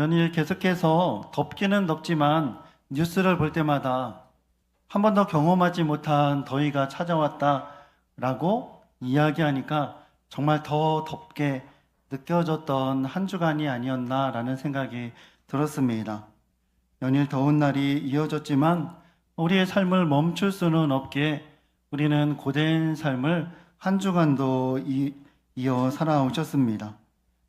연일 계속해서 덥기는 덥지만 뉴스를 볼 때마다 한 번도 경험하지 못한 더위가 찾아왔다라고 이야기하니까 정말 더 덥게 느껴졌던 한 주간이 아니었나라는 생각이 들었습니다. 연일 더운 날이 이어졌지만 우리의 삶을 멈출 수는 없기에 우리는 고된 삶을 한 주간도 이어 살아오셨습니다.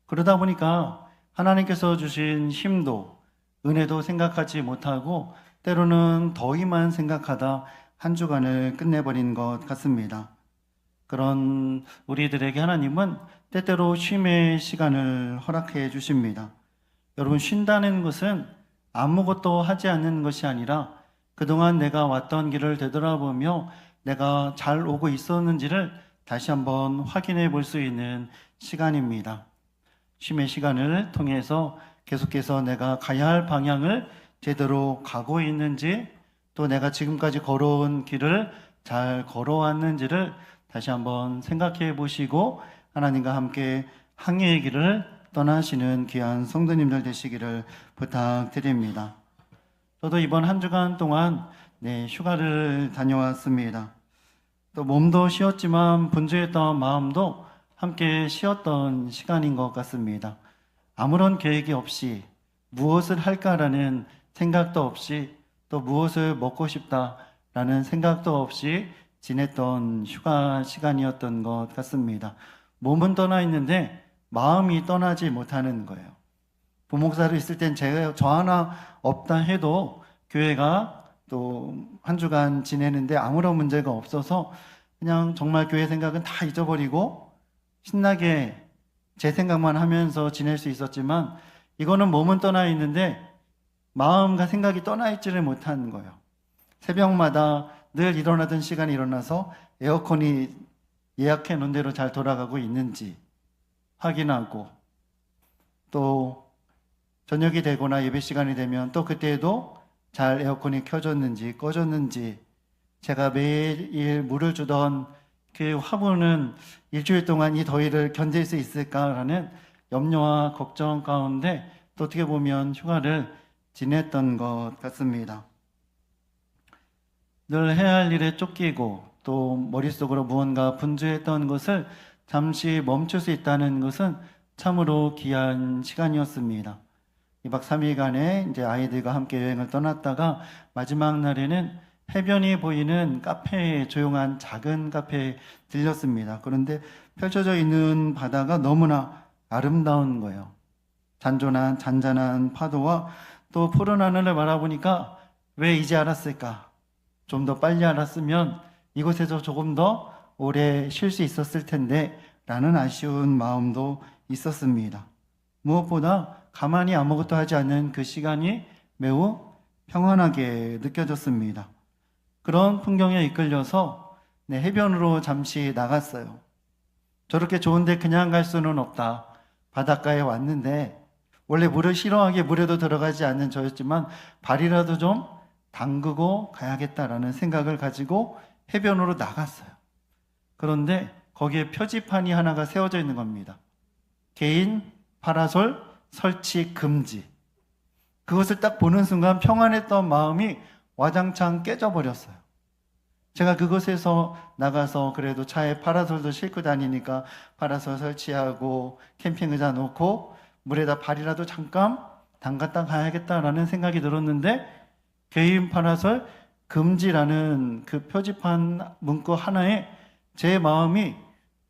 그러다 보니까 하나님께서 주신 힘도 은혜도 생각하지 못하고 때로는 더위만 생각하다 한 주간을 끝내버린 것 같습니다. 그런 우리들에게 하나님은 때때로 쉼의 시간을 허락해 주십니다. 여러분, 쉰다는 것은 아무것도 하지 않는 것이 아니라 그동안 내가 왔던 길을 되돌아보며 내가 잘 오고 있었는지를 다시 한번 확인해 볼 수 있는 시간입니다. 쉼의 시간을 통해서 계속해서 내가 가야 할 방향을 제대로 가고 있는지, 또 내가 지금까지 걸어온 길을 잘 걸어왔는지를 다시 한번 생각해 보시고 하나님과 함께 항해의 길을 떠나시는 귀한 성도님들 되시기를 부탁드립니다. 저도 이번 한 주간 동안 휴가를 다녀왔습니다. 또 몸도 쉬었지만 분주했던 마음도 함께 쉬었던 시간인 것 같습니다. 아무런 계획이 없이 무엇을 할까라는 생각도 없이 또 무엇을 먹고 싶다라는 생각도 없이 지냈던 휴가 시간이었던 것 같습니다. 몸은 떠나 있는데 마음이 떠나지 못하는 거예요. 부목사로 있을 땐 저 하나 없다 해도 교회가 또 한 주간 지내는데 아무런 문제가 없어서 그냥 정말 교회 생각은 다 잊어버리고 신나게 제 생각만 하면서 지낼 수 있었지만, 이거는 몸은 떠나 있는데 마음과 생각이 떠나 있지를 못하는 거예요. 새벽마다 늘 일어나던 시간에 일어나서 에어컨이 예약해 놓은 대로 잘 돌아가고 있는지 확인하고, 또 저녁이 되거나 예배 시간이 되면 또 그때에도 잘 에어컨이 켜졌는지 꺼졌는지, 제가 매일 물을 주던 그 화분은 일주일 동안 이 더위를 견딜 수 있을까라는 염려와 걱정 가운데 또 어떻게 보면 휴가를 지냈던 것 같습니다. 늘 해야 할 일에 쫓기고 또 머릿속으로 무언가 분주했던 것을 잠시 멈출 수 있다는 것은 참으로 귀한 시간이었습니다. 2박 3일간에 이제 아이들과 함께 여행을 떠났다가 마지막 날에는 해변이 보이는 카페에, 조용한 작은 카페에 들렸습니다. 그런데 펼쳐져 있는 바다가 너무나 아름다운 거예요. 잔잔한 파도와 또 푸른 하늘을 바라보니까 왜 이제 알았을까? 좀 더 빨리 알았으면 이곳에서 조금 더 오래 쉴 수 있었을 텐데 라는 아쉬운 마음도 있었습니다. 무엇보다 가만히 아무것도 하지 않는 그 시간이 매우 평안하게 느껴졌습니다. 그런 풍경에 이끌려서 해변으로 잠시 나갔어요. 저렇게 좋은데 그냥 갈 수는 없다. 바닷가에 왔는데 원래 물을 싫어하게 물에도 들어가지 않는 저였지만 발이라도 좀 담그고 가야겠다라는 생각을 가지고 해변으로 나갔어요. 그런데 거기에 표지판이 하나가 세워져 있는 겁니다. 개인 파라솔 설치 금지. 그것을 딱 보는 순간 평안했던 마음이 와장창 깨져버렸어요. 제가 그곳에서 나가서 그래도 차에 파라솔도 싣고 다니니까 파라솔 설치하고 캠핑 의자 놓고 물에다 발이라도 잠깐 담갔다 가야겠다라는 생각이 들었는데, 개인 파라솔 금지라는 그 표지판 문구 하나에 제 마음이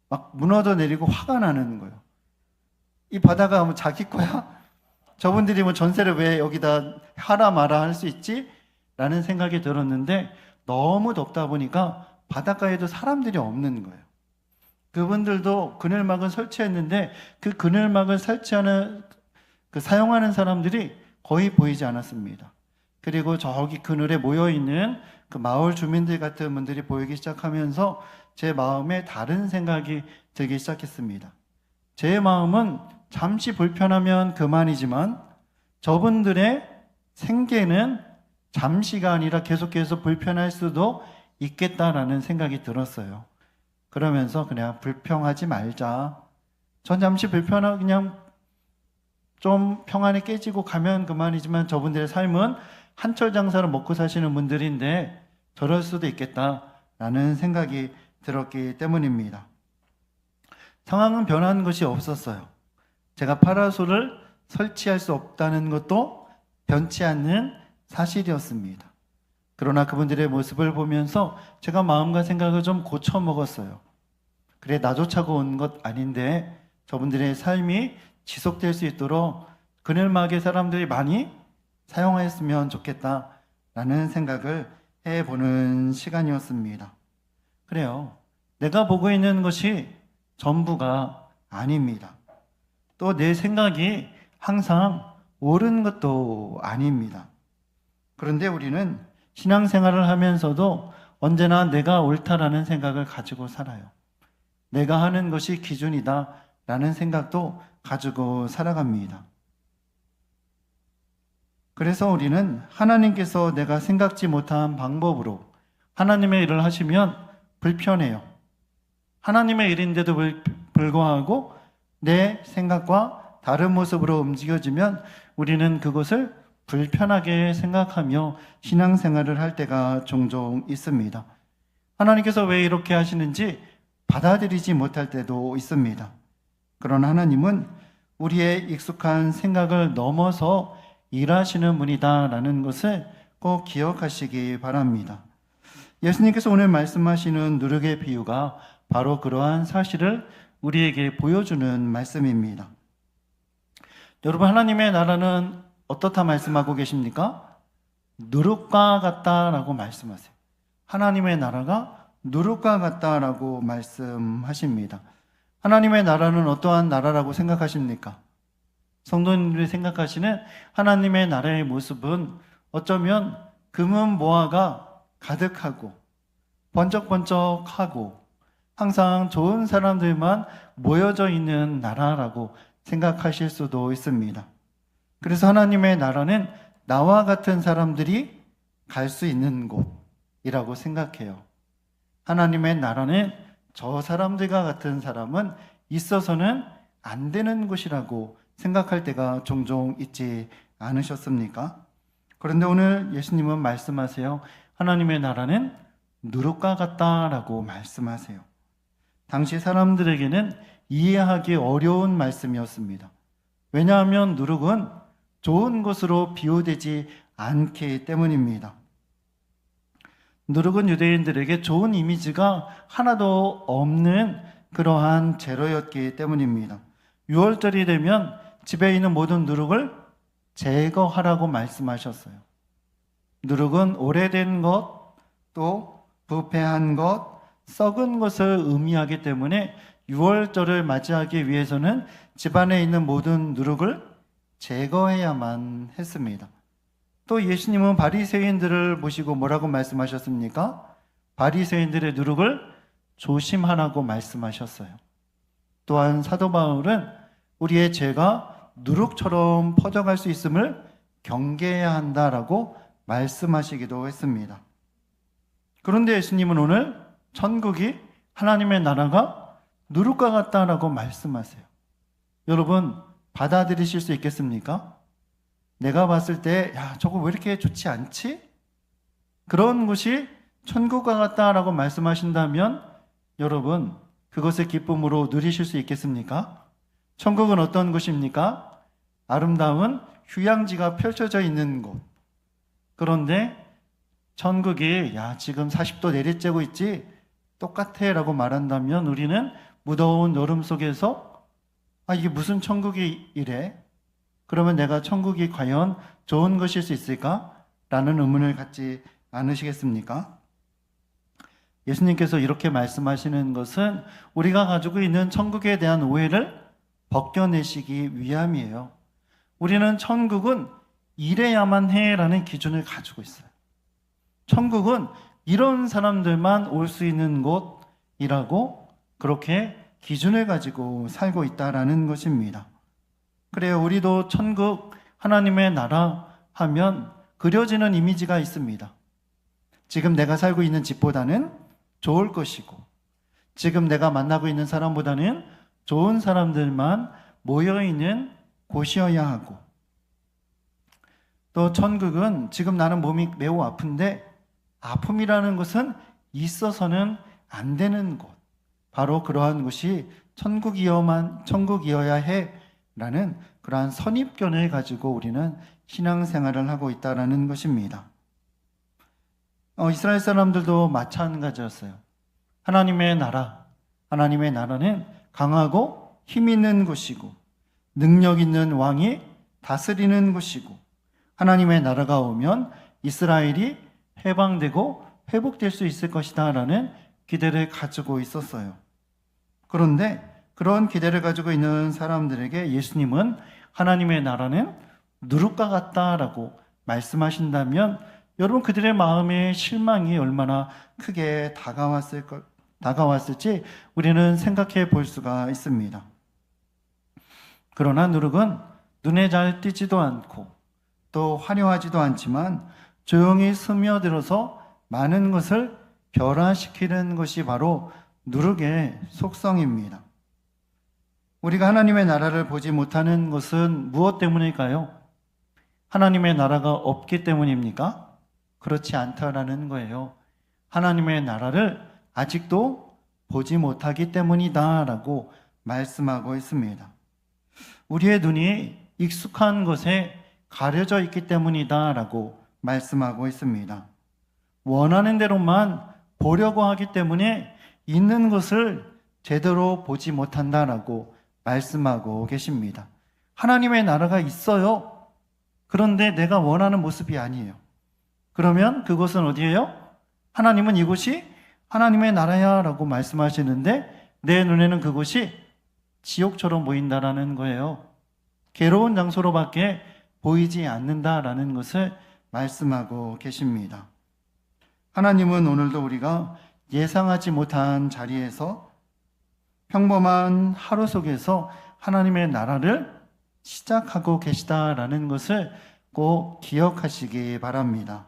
막 무너져 내리고 화가 나는 거예요. 이 바다가 뭐 자기 거야? 저분들이 뭐 전세를 왜 여기다 하라 마라 할 수 있지? 라는 생각이 들었는데, 너무 덥다 보니까 바닷가에도 사람들이 없는 거예요. 그분들도 그늘막을 설치했는데 그 그늘막을 설치하는 사용하는 사람들이 거의 보이지 않았습니다. 그리고 저기 그늘에 모여있는 그 마을 주민들 같은 분들이 보이기 시작하면서 제 마음에 다른 생각이 들기 시작했습니다. 제 마음은 잠시 불편하면 그만이지만 저분들의 생계는 잠시가 아니라 계속해서 불편할 수도 있겠다라는 생각이 들었어요. 그러면서 그냥 불평하지 말자. 전 잠시 그냥 좀 평안이 깨지고 가면 그만이지만 저분들의 삶은 한철 장사로 먹고 사시는 분들인데 저럴 수도 있겠다라는 생각이 들었기 때문입니다. 상황은 변한 것이 없었어요. 제가 파라솔을 설치할 수 없다는 것도 변치 않는 사실이었습니다. 그러나 그분들의 모습을 보면서 제가 마음과 생각을 좀 고쳐 먹었어요. 그래, 나조차고 온 것 아닌데 저분들의 삶이 지속될 수 있도록 그늘막에 사람들이 많이 사용했으면 좋겠다라는 생각을 해보는 시간이었습니다. 그래요. 내가 보고 있는 것이 전부가 아닙니다. 또 내 생각이 항상 옳은 것도 아닙니다. 그런데 우리는 신앙생활을 하면서도 언제나 내가 옳다라는 생각을 가지고 살아요. 내가 하는 것이 기준이다 라는 생각도 가지고 살아갑니다. 그래서 우리는 하나님께서 내가 생각지 못한 방법으로 하나님의 일을 하시면 불편해요. 하나님의 일인데도 불구하고 내 생각과 다른 모습으로 움직여지면 우리는 그것을 불편하게 생각하며 신앙생활을 할 때가 종종 있습니다. 하나님께서 왜 이렇게 하시는지 받아들이지 못할 때도 있습니다. 그러나 하나님은 우리의 익숙한 생각을 넘어서 일하시는 분이다라는 것을 꼭 기억하시기 바랍니다. 예수님께서 오늘 말씀하시는 누룩의 비유가 바로 그러한 사실을 우리에게 보여주는 말씀입니다. 여러분, 하나님의 나라는 어떻다 말씀하고 계십니까? 누룩과 같다라고 말씀하세요. 하나님의 나라가 누룩과 같다라고 말씀하십니다. 하나님의 나라는 어떠한 나라라고 생각하십니까? 성도님들이 생각하시는 하나님의 나라의 모습은 어쩌면 금은 보화가 가득하고 번쩍번쩍하고 항상 좋은 사람들만 모여져 있는 나라라고 생각하실 수도 있습니다. 그래서 하나님의 나라는 나와 같은 사람들이 갈 수 있는 곳이라고 생각해요. 하나님의 나라는 저 사람들과 같은 사람은 있어서는 안 되는 곳이라고 생각할 때가 종종 있지 않으셨습니까? 그런데 오늘 예수님은 말씀하세요. 하나님의 나라는 누룩과 같다라고 말씀하세요. 당시 사람들에게는 이해하기 어려운 말씀이었습니다. 왜냐하면 누룩은 좋은 것으로 비유되지 않기 때문입니다. 누룩은 유대인들에게 좋은 이미지가 하나도 없는 그러한 재료였기 때문입니다. 6월절이 되면 집에 있는 모든 누룩을 제거하라고 말씀하셨어요. 누룩은 오래된 것, 또 부패한 것, 썩은 것을 의미하기 때문에 6월절을 맞이하기 위해서는 집안에 있는 모든 누룩을 제거해야만 했습니다. 또 예수님은 바리새인들을 보시고 뭐라고 말씀하셨습니까? 바리새인들의 누룩을 조심하라고 말씀하셨어요. 또한 사도 바울은 우리의 죄가 누룩처럼 퍼져갈 수 있음을 경계해야 한다라고 말씀하시기도 했습니다. 그런데 예수님은 오늘 천국이 하나님의 나라가 누룩과 같다라고 말씀하세요. 여러분, 받아들이실 수 있겠습니까? 내가 봤을 때, 저거 왜 이렇게 좋지 않지? 그런 곳이 천국과 같다라고 말씀하신다면 여러분, 그것을 기쁨으로 누리실 수 있겠습니까? 천국은 어떤 곳입니까? 아름다운 휴양지가 펼쳐져 있는 곳. 그런데 천국이 지금 40도 내리쬐고 있지? 똑같아 라고 말한다면 우리는 무더운 여름 속에서 이게 무슨 천국이 이래? 그러면 내가 천국이 과연 좋은 것일 수 있을까? 라는 의문을 갖지 않으시겠습니까? 예수님께서 이렇게 말씀하시는 것은 우리가 가지고 있는 천국에 대한 오해를 벗겨내시기 위함이에요. 우리는 천국은 이래야만 해라는 기준을 가지고 있어요. 천국은 이런 사람들만 올 수 있는 곳이라고 그렇게 기준을 가지고 살고 있다라는 것입니다. 그래요. 우리도 천국, 하나님의 나라 하면 그려지는 이미지가 있습니다. 지금 내가 살고 있는 집보다는 좋을 것이고, 지금 내가 만나고 있는 사람보다는 좋은 사람들만 모여있는 곳이어야 하고, 또 천국은 지금 나는 몸이 매우 아픈데 아픔이라는 것은 있어서는 안 되는 곳, 바로 그러한 곳이 천국이어야 해라는 그러한 선입견을 가지고 우리는 신앙생활을 하고 있다는 것입니다. 이스라엘 사람들도 마찬가지였어요. 하나님의 나라는 강하고 힘 있는 곳이고 능력 있는 왕이 다스리는 곳이고, 하나님의 나라가 오면 이스라엘이 해방되고 회복될 수 있을 것이다 라는 기대를 가지고 있었어요. 그런데 그런 기대를 가지고 있는 사람들에게 예수님은 하나님의 나라는 누룩과 같다라고 말씀하신다면, 여러분 그들의 마음의 실망이 얼마나 크게 다가왔을지 우리는 생각해 볼 수가 있습니다. 그러나 누룩은 눈에 잘 띄지도 않고 또 화려하지도 않지만 조용히 스며들어서 많은 것을 결화시키는 것이 바로 누룩의 속성입니다. 우리가 하나님의 나라를 보지 못하는 것은 무엇 때문일까요? 하나님의 나라가 없기 때문입니까? 그렇지 않다라는 거예요. 하나님의 나라를 아직도 보지 못하기 때문이다라고 말씀하고 있습니다. 우리의 눈이 익숙한 것에 가려져 있기 때문이다라고 말씀하고 있습니다. 원하는 대로만 보려고 하기 때문에 있는 것을 제대로 보지 못한다라고 말씀하고 계십니다. 하나님의 나라가 있어요. 그런데 내가 원하는 모습이 아니에요. 그러면 그것은 어디예요? 하나님은 이곳이 하나님의 나라야 라고 말씀하시는데 내 눈에는 그곳이 지옥처럼 보인다라는 거예요. 괴로운 장소로밖에 보이지 않는다라는 것을 말씀하고 계십니다. 하나님은 오늘도 우리가 예상하지 못한 자리에서 평범한 하루 속에서 하나님의 나라를 시작하고 계시다라는 것을 꼭 기억하시기 바랍니다.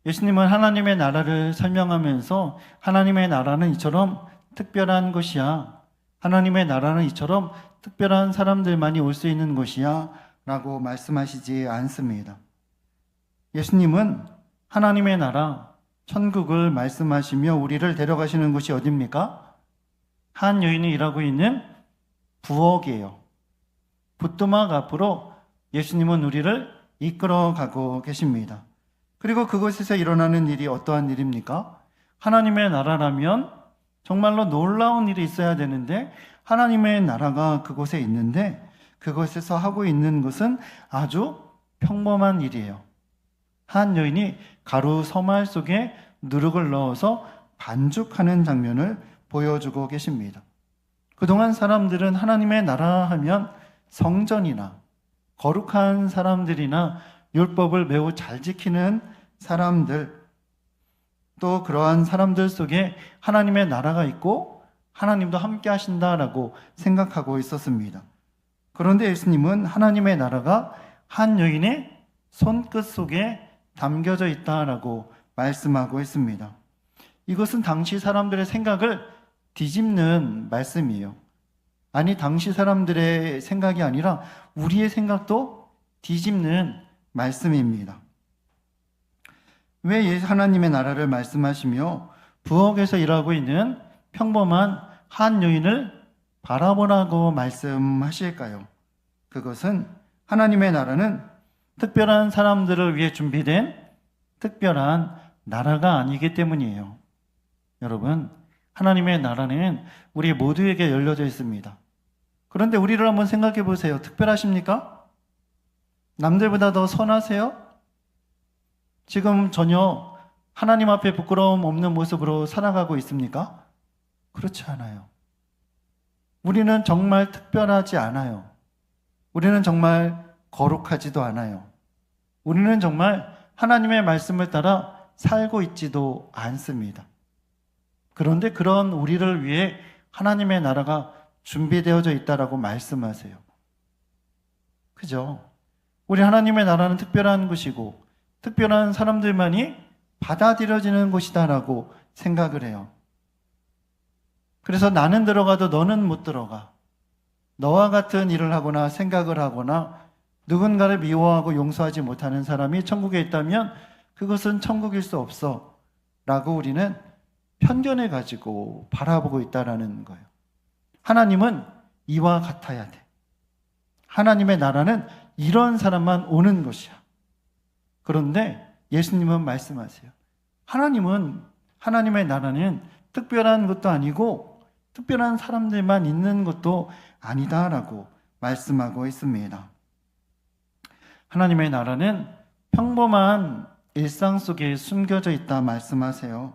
예수님은 하나님의 나라를 설명하면서 하나님의 나라는 이처럼 특별한 것이야, 하나님의 나라는 이처럼 특별한 사람들만이 올 수 있는 곳이야 라고 말씀하시지 않습니다. 예수님은 하나님의 나라, 천국을 말씀하시며 우리를 데려가시는 곳이 어디입니까? 한 여인이 일하고 있는 부엌이에요. 부뚜막 앞으로 예수님은 우리를 이끌어가고 계십니다. 그리고 그곳에서 일어나는 일이 어떠한 일입니까? 하나님의 나라라면 정말로 놀라운 일이 있어야 되는데 하나님의 나라가 그곳에 있는데 그곳에서 하고 있는 것은 아주 평범한 일이에요. 한 여인이 가루 서말 속에 누룩을 넣어서 반죽하는 장면을 보여주고 계십니다. 그동안 사람들은 하나님의 나라 하면 성전이나 거룩한 사람들이나 율법을 매우 잘 지키는 사람들, 또 그러한 사람들 속에 하나님의 나라가 있고 하나님도 함께 하신다라고 생각하고 있었습니다. 그런데 예수님은 하나님의 나라가 한 여인의 손끝 속에 담겨져 있다라고 말씀하고 있습니다. 이것은 당시 사람들의 생각을 뒤집는 말씀이에요. 아니, 당시 사람들의 생각이 아니라 우리의 생각도 뒤집는 말씀입니다. 왜 하나님의 나라를 말씀하시며 부엌에서 일하고 있는 평범한 한 여인을 바라보라고 말씀하실까요? 그것은 하나님의 나라는 특별한 사람들을 위해 준비된 특별한 나라가 아니기 때문이에요. 여러분, 하나님의 나라는 우리 모두에게 열려져 있습니다. 그런데 우리를 한번 생각해 보세요. 특별하십니까? 남들보다 더 선하세요? 지금 전혀 하나님 앞에 부끄러움 없는 모습으로 살아가고 있습니까? 그렇지 않아요. 우리는 정말 특별하지 않아요. 우리는 정말 거룩하지도 않아요. 우리는 정말 하나님의 말씀을 따라 살고 있지도 않습니다. 그런데 그런 우리를 위해 하나님의 나라가 준비되어져 있다라고 말씀하세요. 그죠? 우리 하나님의 나라는 특별한 곳이고 특별한 사람들만이 받아들여지는 곳이다라고 생각을 해요. 그래서 나는 들어가도 너는 못 들어가. 너와 같은 일을 하거나 생각을 하거나 누군가를 미워하고 용서하지 못하는 사람이 천국에 있다면 그것은 천국일 수 없어 라고 우리는 편견을 가지고 바라보고 있다라는 거예요. 하나님은 이와 같아야 돼. 하나님의 나라는 이런 사람만 오는 것이야. 그런데 예수님은 말씀하세요. 하나님의 나라는 특별한 것도 아니고 특별한 사람들만 있는 것도 아니다라고 말씀하고 있습니다. 하나님의 나라는 평범한 일상 속에 숨겨져 있다 말씀하세요.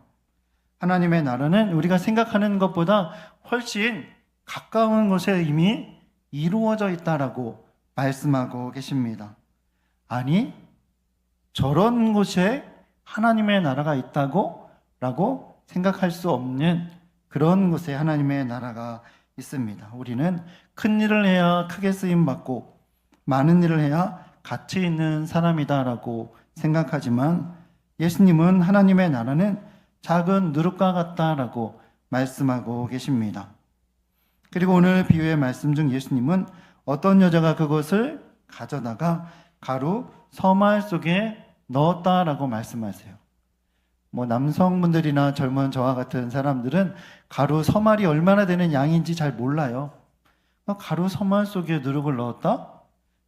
하나님의 나라는 우리가 생각하는 것보다 훨씬 가까운 곳에 이미 이루어져 있다라고 말씀하고 계십니다. 아니, 저런 곳에 하나님의 나라가 있다고? 라고 생각할 수 없는 그런 곳에 하나님의 나라가 있습니다. 우리는 큰 일을 해야 크게 쓰임받고 많은 일을 해야 가치 있는 사람이다라고 생각하지만 예수님은 하나님의 나라는 작은 누룩과 같다라고 말씀하고 계십니다. 그리고 오늘 비유의 말씀 중 예수님은 어떤 여자가 그것을 가져다가 가루 서말 속에 넣었다라고 말씀하세요. 남성분들이나 젊은 저와 같은 사람들은 가루 서말이 얼마나 되는 양인지 잘 몰라요. 가루 서말 속에 누룩을 넣었다?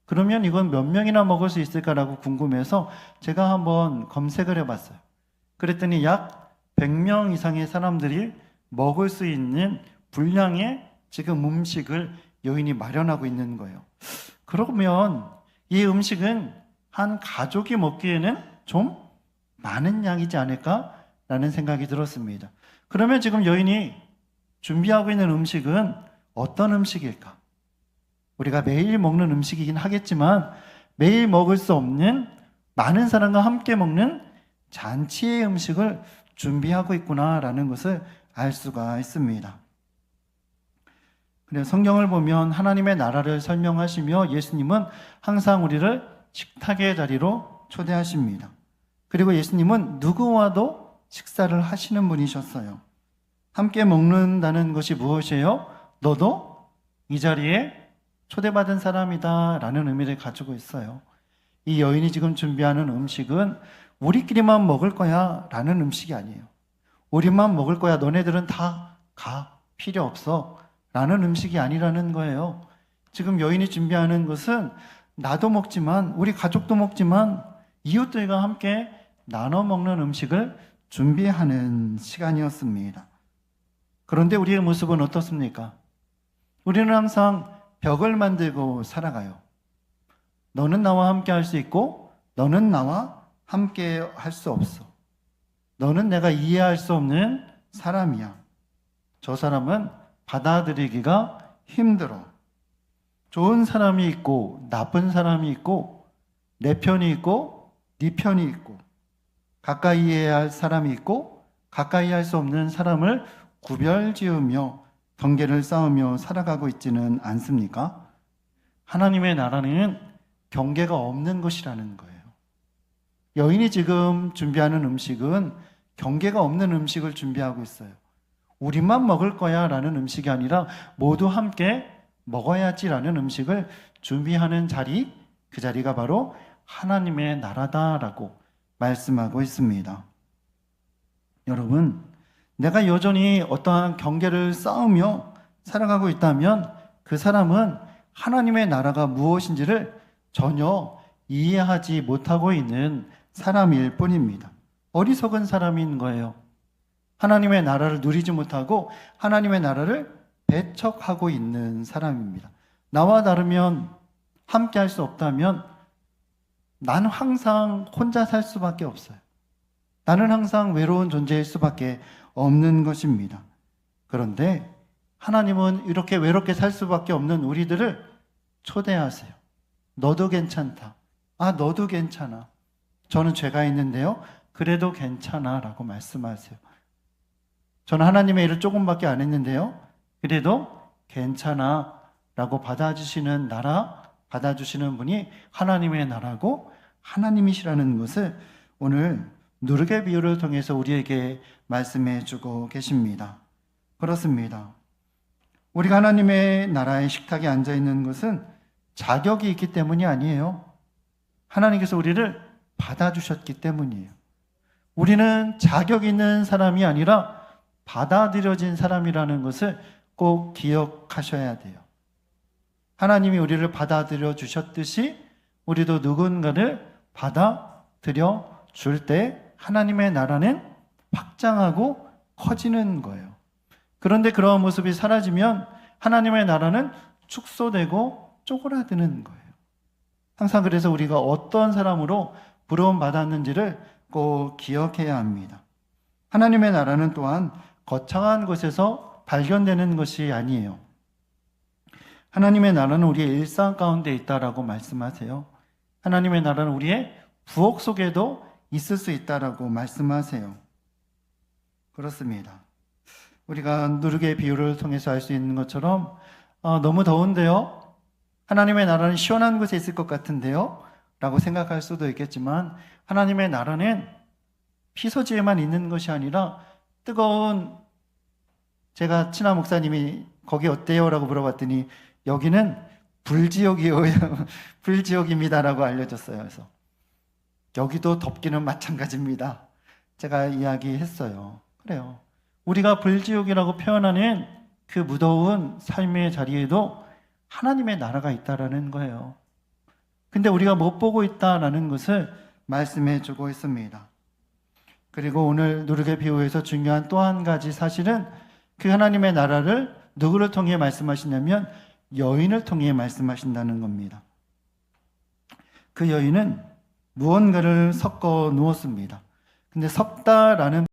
그러면 이건 몇 명이나 먹을 수 있을까라고 궁금해서 제가 한번 검색을 해봤어요. 그랬더니 약 100명 이상의 사람들이 먹을 수 있는 분량의 지금 음식을 여인이 마련하고 있는 거예요. 그러면 이 음식은 한 가족이 먹기에는 좀 많은 양이지 않을까라는 생각이 들었습니다. 그러면 지금 여인이 준비하고 있는 음식은 어떤 음식일까? 우리가 매일 먹는 음식이긴 하겠지만 매일 먹을 수 없는 많은 사람과 함께 먹는 잔치의 음식을 준비하고 있구나라는 것을 알 수가 있습니다. 그래서 성경을 보면 하나님의 나라를 설명하시며 예수님은 항상 우리를 식탁의 자리로 초대하십니다. 그리고 예수님은 누구와도 식사를 하시는 분이셨어요. 함께 먹는다는 것이 무엇이에요? 너도 이 자리에 초대받은 사람이다 라는 의미를 가지고 있어요. 이 여인이 지금 준비하는 음식은 우리끼리만 먹을 거야 라는 음식이 아니에요. 우리만 먹을 거야, 너네들은 다 가, 필요 없어 라는 음식이 아니라는 거예요. 지금 여인이 준비하는 것은 나도 먹지만 우리 가족도 먹지만 이웃들과 함께 나눠 먹는 음식을 준비하는 시간이었습니다. 그런데 우리의 모습은 어떻습니까? 우리는 항상 벽을 만들고 살아가요. 너는 나와 함께 할 수 있고 너는 나와 함께 할 수 없어. 너는 내가 이해할 수 없는 사람이야. 저 사람은 받아들이기가 힘들어. 좋은 사람이 있고 나쁜 사람이 있고 내 편이 있고 네 편이 있고 가까이 해야 할 사람이 있고 가까이 할 수 없는 사람을 구별지으며 경계를 쌓으며 살아가고 있지는 않습니까? 하나님의 나라는 경계가 없는 것이라는 거예요. 여인이 지금 준비하는 음식은 경계가 없는 음식을 준비하고 있어요. 우리만 먹을 거야 라는 음식이 아니라 모두 함께 먹어야지라는 음식을 준비하는 자리, 그 자리가 바로 하나님의 나라다라고 말씀하고 있습니다. 여러분, 내가 여전히 어떠한 경계를 쌓으며 살아가고 있다면 그 사람은 하나님의 나라가 무엇인지를 전혀 이해하지 못하고 있는 사람일 뿐입니다. 어리석은 사람인 거예요. 하나님의 나라를 누리지 못하고 하나님의 나라를 배척하고 있는 사람입니다. 나와 다르면 함께 할 수 없다면 나는 항상 혼자 살 수밖에 없어요. 나는 항상 외로운 존재일 수밖에 없는 것입니다. 그런데 하나님은 이렇게 외롭게 살 수밖에 없는 우리들을 초대하세요. 너도 괜찮다. 아, 너도 괜찮아. 저는 죄가 있는데요. 그래도 괜찮아 라고 말씀하세요. 저는 하나님의 일을 조금밖에 안 했는데요. 그래도 괜찮아 라고 받아주시는 나라, 받아주시는 분이 하나님의 나라고 하나님이시라는 것을 오늘 누룩의 비유를 통해서 우리에게 말씀해 주고 계십니다. 그렇습니다. 우리가 하나님의 나라의 식탁에 앉아 있는 것은 자격이 있기 때문이 아니에요. 하나님께서 우리를 받아주셨기 때문이에요. 우리는 자격 있는 사람이 아니라 받아들여진 사람이라는 것을 꼭 기억하셔야 돼요. 하나님이 우리를 받아들여 주셨듯이 우리도 누군가를 받아들여 줄 때 하나님의 나라는 확장하고 커지는 거예요. 그런데 그러한 모습이 사라지면 하나님의 나라는 축소되고 쪼그라드는 거예요. 항상 그래서 우리가 어떤 사람으로 부러움 받았는지를 꼭 기억해야 합니다. 하나님의 나라는 또한 거창한 곳에서 발견되는 것이 아니에요. 하나님의 나라는 우리의 일상 가운데 있다라고 말씀하세요. 하나님의 나라는 우리의 부엌 속에도 있을 수 있다라고 말씀하세요. 그렇습니다. 우리가 누룩의 비유를 통해서 알 수 있는 것처럼 너무 더운데요? 하나님의 나라는 시원한 곳에 있을 것 같은데요? 라고 생각할 수도 있겠지만 하나님의 나라는 피서지에만 있는 것이 아니라 뜨거운, 제가 친한 목사님이 거기 어때요? 라고 물어봤더니 여기는 불지옥이에요. 불지옥입니다라고 알려줬어요. 그래서 여기도 덥기는 마찬가지입니다. 제가 이야기했어요. 그래요. 우리가 불지옥이라고 표현하는 그 무더운 삶의 자리에도 하나님의 나라가 있다라는 거예요. 근데 우리가 못 보고 있다라는 것을 말씀해 주고 있습니다. 그리고 오늘 누룩의 비유에서 중요한 또 한 가지 사실은 그 하나님의 나라를 누구를 통해 말씀하시냐면 여인을 통해 말씀하신다는 겁니다. 그 여인은 무언가를 섞어 놓았습니다. 근데 섞다라는